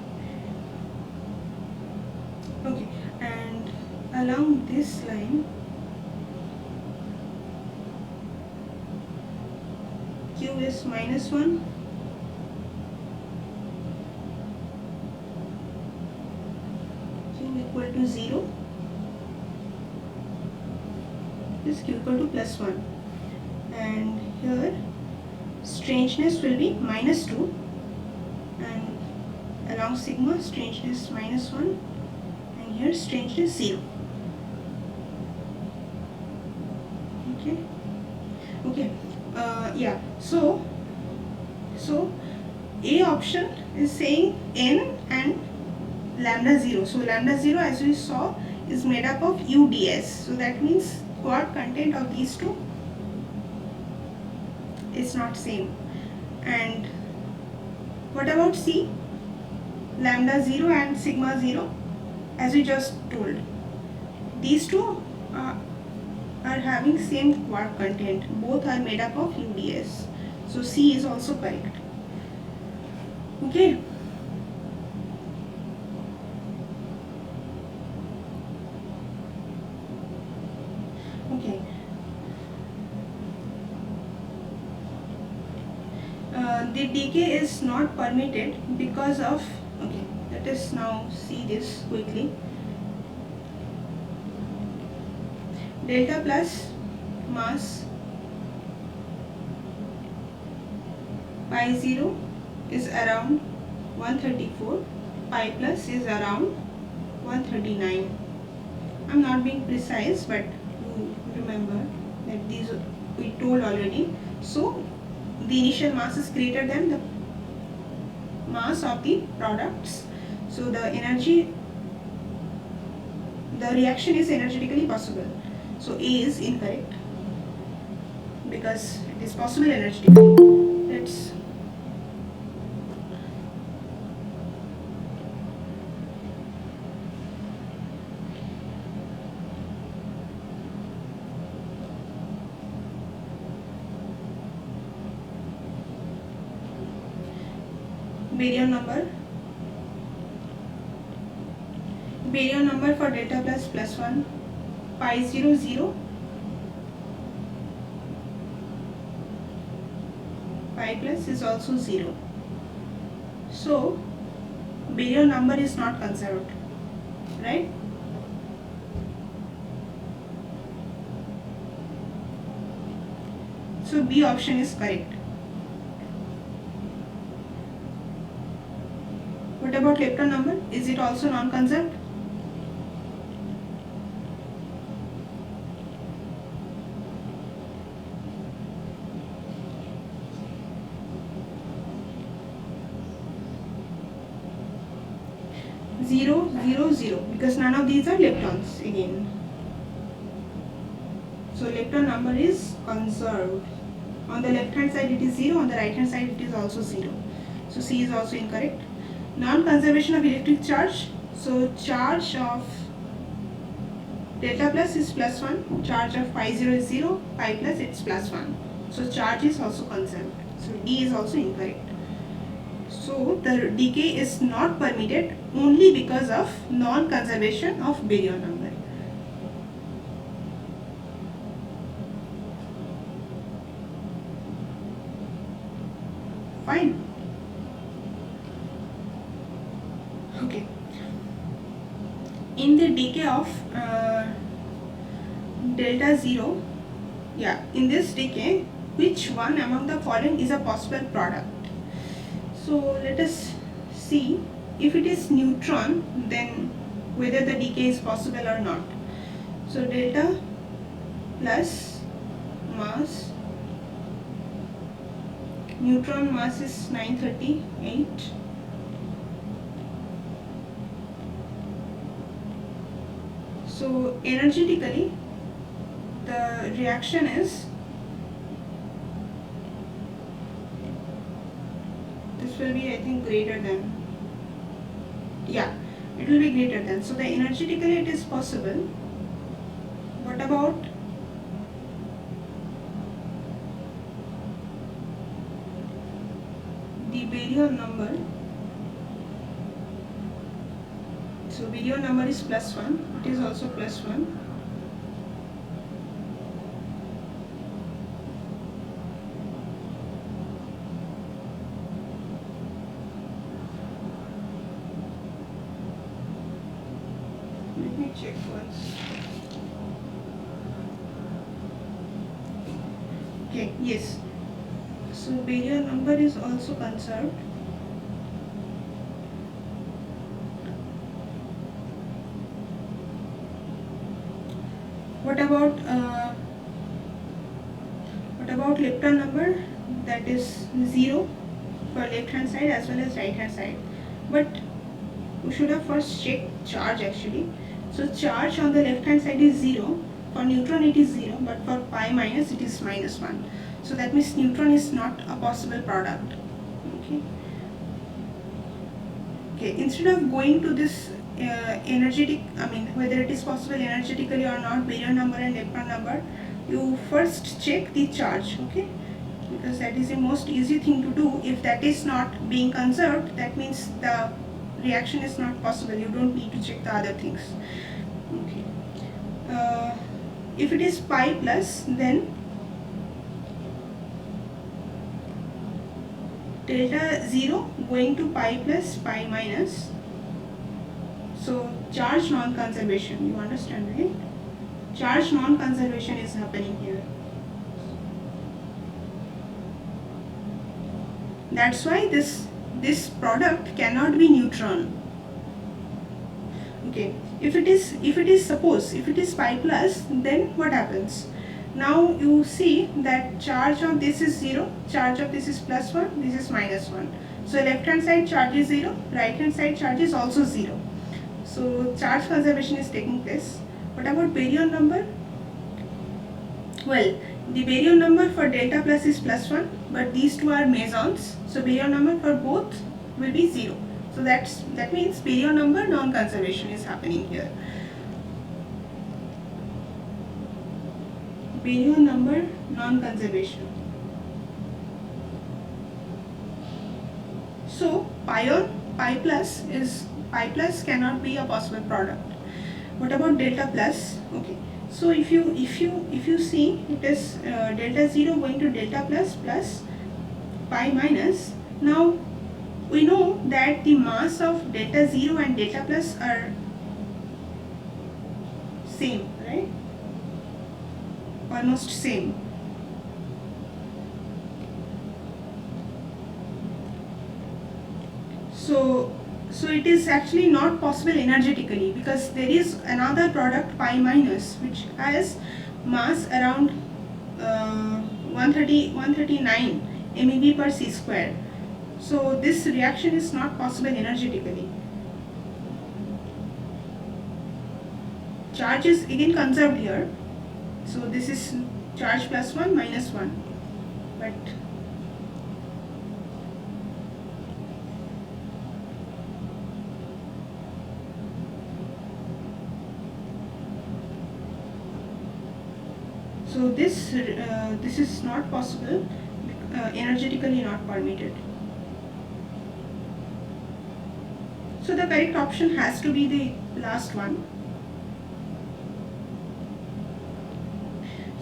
Okay, and along this line Q is minus 1, Q equal to 0, is Q equal to plus 1, and here strangeness will be minus 2, and along sigma strangeness minus 1, and here strangeness 0. Okay, yeah, so A option is saying N and lambda 0. So lambda 0, as we saw, is made up of UDS. So that means quark content of these two is not same. And what about C? Lambda 0 and sigma 0, as we just told, these two are having same quark content. Both are made up of UDS. So C is also correct. Okay. Okay. The decay is not permitted because of, okay, let us now see this quickly. Delta plus mass pi 0 is around 134, pi plus is around 139. I'm not being precise, but you remember that these we told already. So the initial mass is greater than the mass of the products. So the energy, the reaction is energetically possible. So A is incorrect because it is possible energetically. Let's baryon number for delta plus plus 1, pi 0 0, pi plus is also 0. So baryon number is not conserved, right? So B option is correct. What about lepton number? Is it also non-conserved? Zero, zero, zero, because none of these are leptons again. So lepton number is conserved. On the left hand side it is 0, on the right hand side it is also 0. So C is also incorrect. Non-conservation of electric charge. So charge of delta plus is plus 1, charge of pi 0 is 0, pi plus it's plus 1. So charge is also conserved. So D is also incorrect. So the decay is not permitted only because of non-conservation of baryon number. Fine. Okay. In the decay of delta 0, in this decay, which one among the following is a possible product? So let us see. If it is neutron, then whether the decay is possible or not. So delta plus mass, neutron mass is 938. So energetically the reaction is, this will be, I think, greater than, yeah, it will be greater than. So the energetically it is possible. What about the baryon number? So baryon number is +1, it is also +1. Let me check once. Okay, yes. So baryon number is also conserved. What about lepton number? That is 0 for left hand side as well as right hand side. But we should have first checked charge actually. So charge on the left hand side is 0. For neutron it is 0, but for pi minus it is -1. So that means neutron is not a possible product. Okay. Instead of going to this energetic, whether it is possible energetically or not, baryon number and lepton number, you first check the charge, okay? Because that is the most easy thing to do. If that is not being conserved, that means the reaction is not possible. You don't need to check the other things. Okay. If it is pi plus, then delta 0 going to pi plus, pi minus. So charge non-conservation, you understand, right? Charge non-conservation is happening here. That's why this product cannot be neutron. Okay, if it is pi plus, then what happens? Now you see that charge of this is 0, charge of this is +1, this is -1. So left hand side charge is 0, right hand side charge is also 0. So charge conservation is taking place. What about baryon number? Well, the baryon number for delta plus is +1, but these two are mesons. So baryon number for both will be 0. So that means baryon number non-conservation is happening here. Baryon number non-conservation. So pi plus cannot be a possible product. What about delta plus? Okay. So if you see, it is delta 0 going to delta plus plus pi minus. Now we know that the mass of delta 0 and delta plus are same, right? Almost same. So it is actually not possible energetically, because there is another product pi minus which has mass around 139 MeV per c square. So this reaction is not possible energetically. Charge is again conserved here. So this is charge +1 -1, but so this is not possible, energetically not permitted. So the correct option has to be the last one.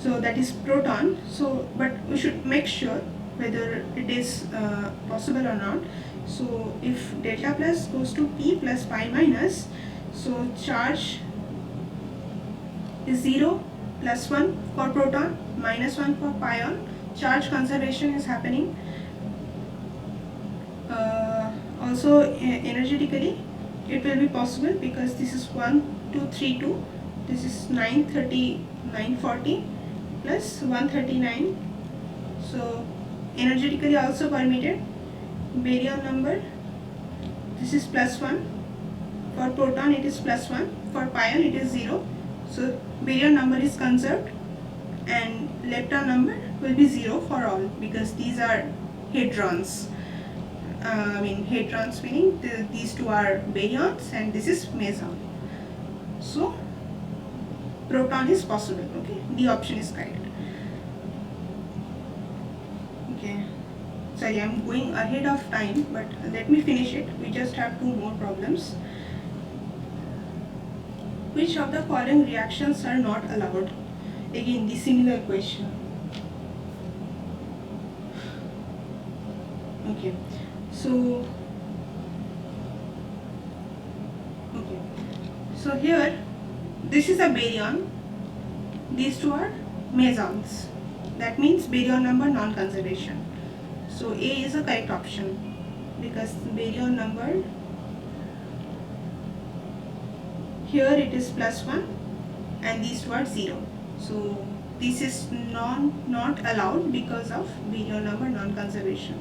So that is proton. So but we should make sure whether it is possible or not. So if delta plus goes to p plus pi minus, so charge is 0, +1 for proton, -1 for pion. Charge conservation is happening. Also energetically it will be possible, because this is 1, 2, 3, 2, this is 930, 940, plus 139. So energetically also permitted. Baryon number, this is plus 1. For proton it is plus 1. For pion it is 0. So baryon number is conserved, and lepton number will be 0 for all, because these are hadrons. Hadrons meaning these two are baryons and this is meson. So proton is possible. Okay, D option is correct. Okay, sorry, I'm going ahead of time, but let me finish it. We just have 2 more problems. Which of the following reactions are not allowed? Again, the similar question. Okay, so here this is a baryon, these two are mesons. That means baryon number non-conservation. So A is a correct option, because baryon number here it is plus 1 and these two are 0. So this is not allowed because of baryon number non-conservation.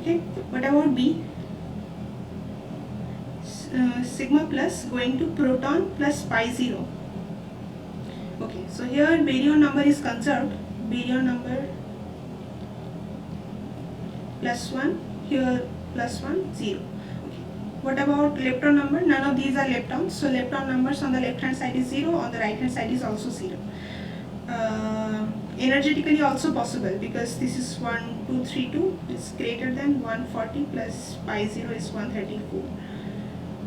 Okay, what about B? Sigma plus going to proton plus pi 0. Okay, so here baryon number is conserved. Baryon number plus 1, here plus 1, 0. Okay. What about lepton number? None of these are leptons. So lepton numbers on the left hand side is 0, on the right hand side is also 0. Energetically also possible, because this is 1232 is greater than 140 plus pi 0 is 134.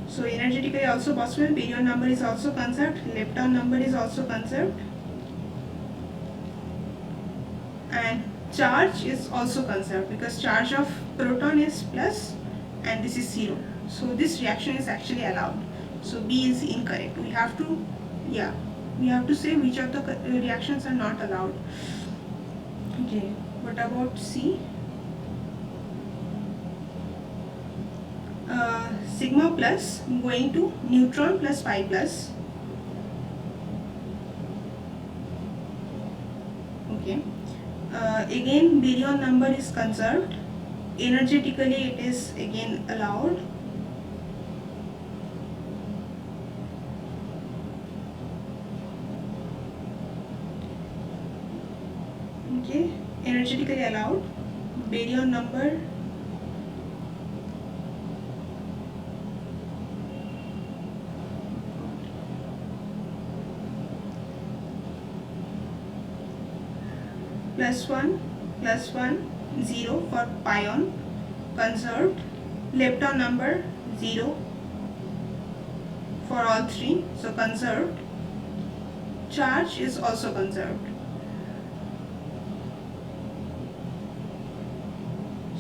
So energetically also possible. Baryon number is also conserved. Lepton number is also conserved. And charge is also conserved, because charge of proton is plus and this is 0. So this reaction is actually allowed. So B is incorrect. We have to say which of the reactions are not allowed. Okay, what about C? Sigma plus going to neutron plus pi plus. Okay, again baryon number is conserved. Energetically it is again allowed. Okay, energetically allowed. Baryon number plus 1, 0 for pion, conserved. Lepton number 0 for all 3, so conserved. Charge is also conserved.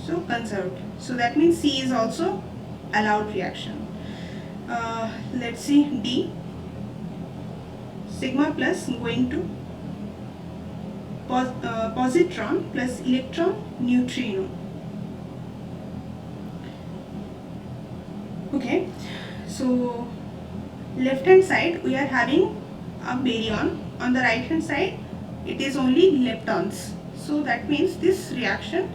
So conserved. So that means C is also allowed reaction. Let's see D. Sigma plus going to positron plus electron neutrino. Okay, so left hand side we are having a baryon, on the right hand side it is only leptons. So that means this reaction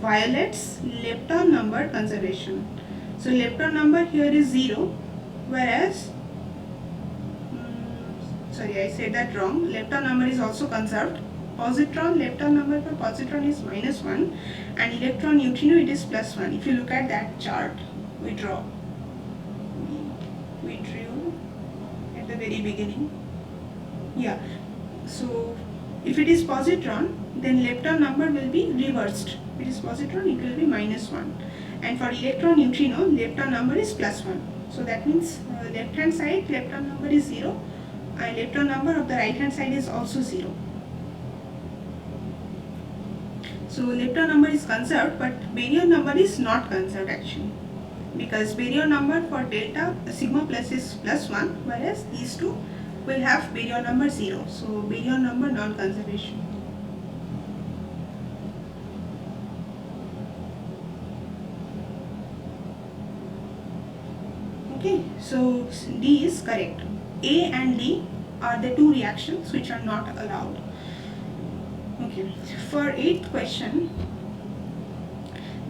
violates lepton number conservation. So lepton number here is 0, whereas sorry, I said that wrong. Lepton number is also conserved. Positron, lepton number for positron is -1 and electron neutrino it is +1. If you look at that chart we drew at the very beginning. Yeah, so if it is positron, then lepton number will be reversed. If it is positron, it will be -1, and for electron neutrino lepton number is +1. So that means left hand side lepton number is 0 and lepton number of the right hand side is also 0. So lepton number is conserved, but baryon number is not conserved actually, because baryon number for delta sigma plus is +1, whereas these two will have baryon number 0. So baryon number non-conservation. So D is correct. A and D are the two reactions which are not allowed. Okay. For 8th question,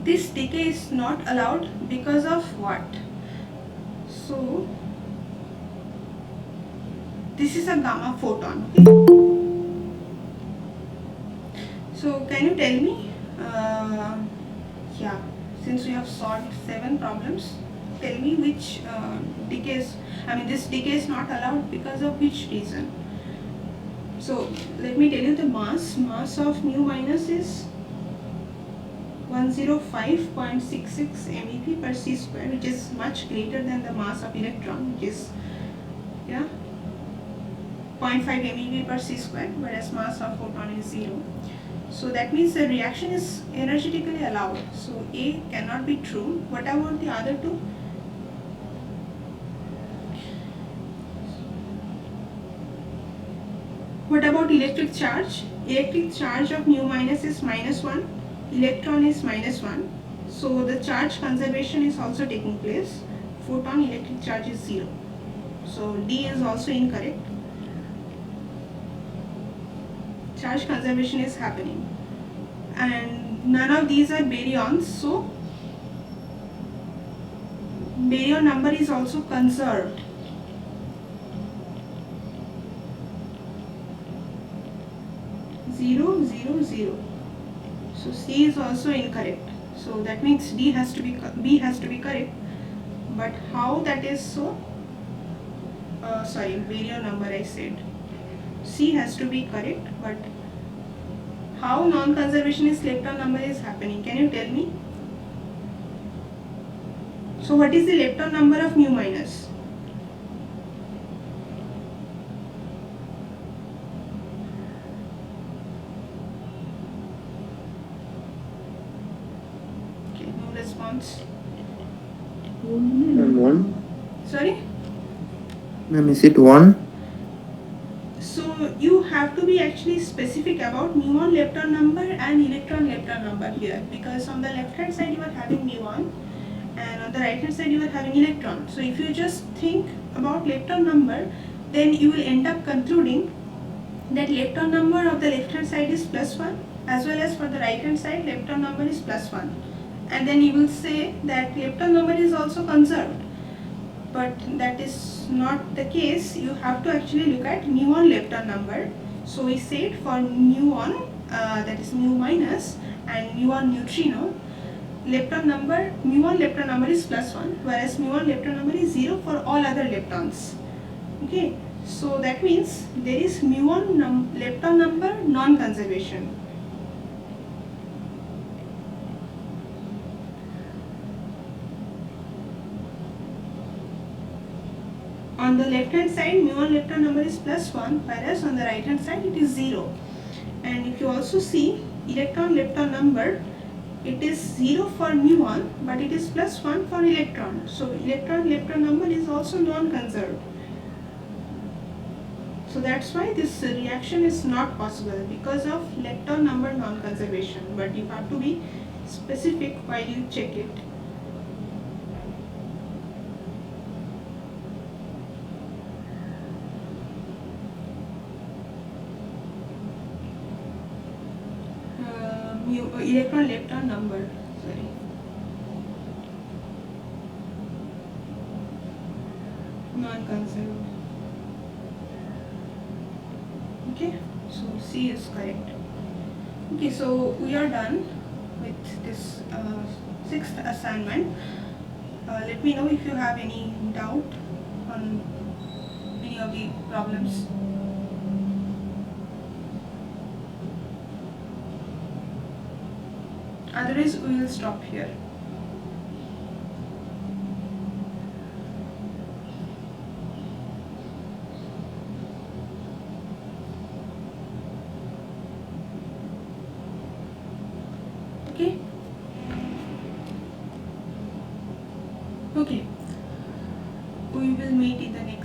this decay is not allowed because of what? So this is a gamma photon. Okay? So can you tell me, yeah, since we have solved 7 problems, tell me which this decay is not allowed because of which reason? So let me tell you the mass of mu minus is 105.66 MeV per c square, which is much greater than the mass of electron, which is 0.5 MeV per c square, whereas mass of photon is 0. So that means the reaction is energetically allowed. So A cannot be true. What about the other two? What about electric charge? Electric charge of mu minus is -1, electron is -1. So the charge conservation is also taking place. Photon electric charge is 0. So D is also incorrect. Charge conservation is happening. And none of these are baryons, so baryon number is also conserved. Zero, zero, zero. So C is also incorrect. So that means B has to be correct. But how that is so? Baryon number I said. C has to be correct, but how non-conservationist lepton number is happening? Can you tell me? So what is the lepton number of mu minus? Okay, no response. And 1? Sorry? Ma'am, is it 1? So you have to be actually specific about muon lepton number and electron lepton number here, because on the left hand side you are having muon and on the right hand side you are having electron. So if you just think about lepton number, then you will end up concluding that lepton number of the left hand side is +1, as well as for the right hand side lepton number is +1, and then you will say that lepton number is also conserved. But that is not the case. You have to actually look at muon lepton number. So we said for muon, that is mu minus, and muon neutrino, muon lepton number is +1, whereas muon lepton number is 0 for all other leptons. Okay, so that means there is muon lepton number non-conservation. On the left hand side, muon lepton number is +1, whereas on the right hand side it is 0. And if you also see electron lepton number, it is 0 for muon, but it is +1 for electron. So electron lepton number is also non-conserved. So that's why this reaction is not possible, because of lepton number non-conservation. But you have to be specific while you check it. Electron lepton number, sorry. Non-conserved. Okay, so C is correct. Okay, so we are done with this 6th assignment. Let me know if you have any doubt on any of the problems. Otherwise, we will stop here. Okay? Okay. We will meet in the next